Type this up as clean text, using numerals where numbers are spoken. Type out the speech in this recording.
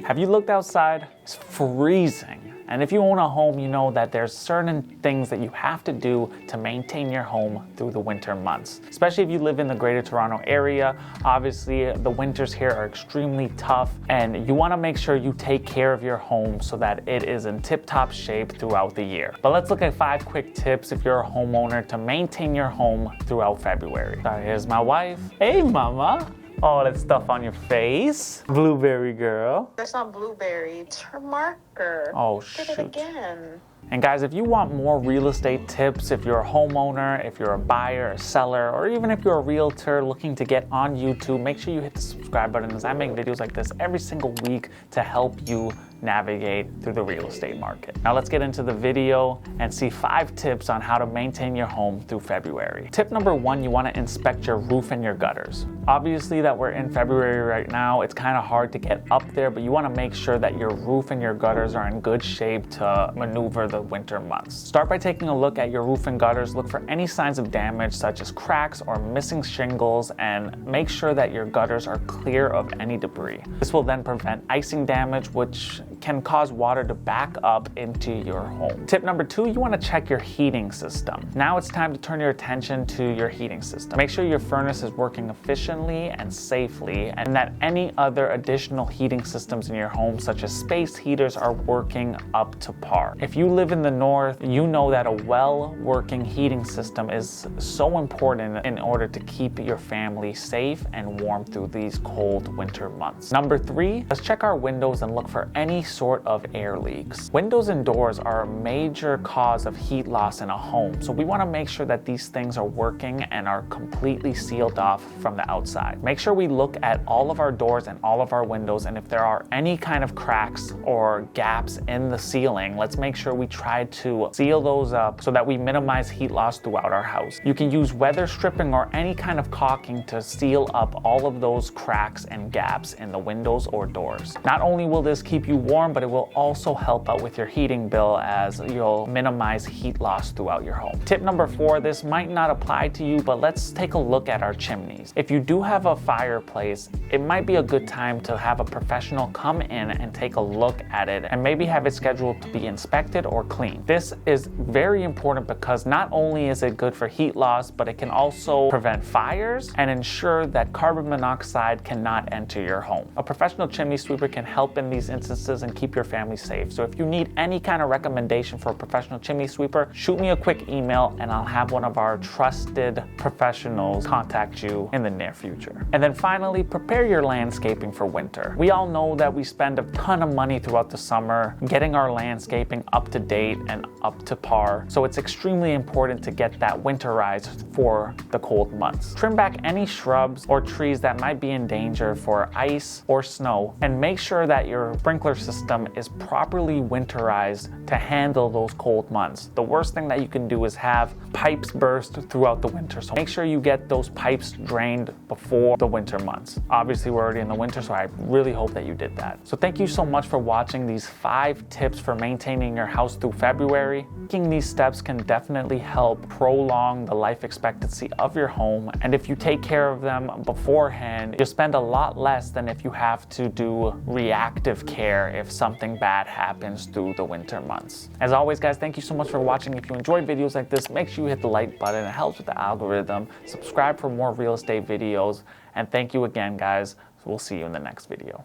Have you looked outside? It's freezing. And if you own a home, you know that there's certain things that you have to do to maintain your home through the winter months. Especially if you live in the Greater Toronto area. Obviously, the winters here are extremely tough, and you want to make sure you take care of your home so that it is in tip-top shape throughout the year. But let's look at 5 quick tips if you're a homeowner to maintain your home throughout February. So here's my wife. Hey, mama. Oh, that stuff on your face. Blueberry girl. That's not blueberry, it's her marker. Oh, Did it again. And guys, if you want more real estate tips, if you're a homeowner, if you're a buyer, a seller, or even if you're a realtor looking to get on YouTube, make sure you hit the subscribe button, as I make videos like this every single week to help you navigate through the real estate market. Now let's get into the video and see 5 tips on how to maintain your home through February. Tip number 1, you want to inspect your roof and your gutters. Obviously that we're in February right now, it's kind of hard to get up there, but you want to make sure that your roof and your gutters are in good shape to maneuver the winter months. Start by taking a look at your roof and gutters, look for any signs of damage such as cracks or missing shingles, and make sure that your gutters are clear of any debris. This will then prevent icing damage, which can cause water to back up into your home. Tip number 2, you want to check your heating system. Now it's time to turn your attention to your heating system. Make sure your furnace is working efficiently and safely, and that any other additional heating systems in your home, such as space heaters, are working up to par. If you live in the north, you know that a well-working heating system is so important in order to keep your family safe and warm through these cold winter months. Number 3, let's check our windows and look for any sort of air leaks. Windows and doors are a major cause of heat loss in a home, so we want to make sure that these things are working and are completely sealed off from the outside. Make sure we look at all of our doors and all of our windows, and if there are any kind of cracks or gaps in the ceiling, let's make sure we try to seal those up so that we minimize heat loss throughout our house. You can use weather stripping or any kind of caulking to seal up all of those cracks and gaps in the windows or doors. Not only will this keep you warm, but it will also help out with your heating bill as you'll minimize heat loss throughout your home. Tip number 4, this might not apply to you, but let's take a look at our chimneys. If you do have a fireplace, it might be a good time to have a professional come in and take a look at it and maybe have it scheduled to be inspected or cleaned. This is very important because not only is it good for heat loss, but it can also prevent fires and ensure that carbon monoxide cannot enter your home. A professional chimney sweeper can help in these instances and keep your family safe. So if you need any kind of recommendation for a professional chimney sweeper, shoot me a quick email and I'll have one of our trusted professionals contact you in the near future. And then finally, prepare your landscaping for winter. We all know that we spend a ton of money throughout the summer getting our landscaping up to date and up to par. So it's extremely important to get that winterized for the cold months. Trim back any shrubs or trees that might be in danger for ice or snow, and make sure that your sprinkler system is properly winterized to handle those cold months. The worst thing that you can do is have pipes burst throughout the winter. So make sure you get those pipes drained before the winter months. Obviously, we're already in the winter, so I really hope that you did that. So thank you so much for watching these 5 tips for maintaining your house through February. Taking these steps can definitely help prolong the life expectancy of your home. And if you take care of them beforehand, you'll spend a lot less than if you have to do reactive care if something bad happens through the winter months. As always, guys, thank you so much for watching. If you enjoyed videos like this, make sure you hit the like button. It helps with the algorithm. Subscribe for more real estate videos. And thank you again, guys. We'll see you in the next video.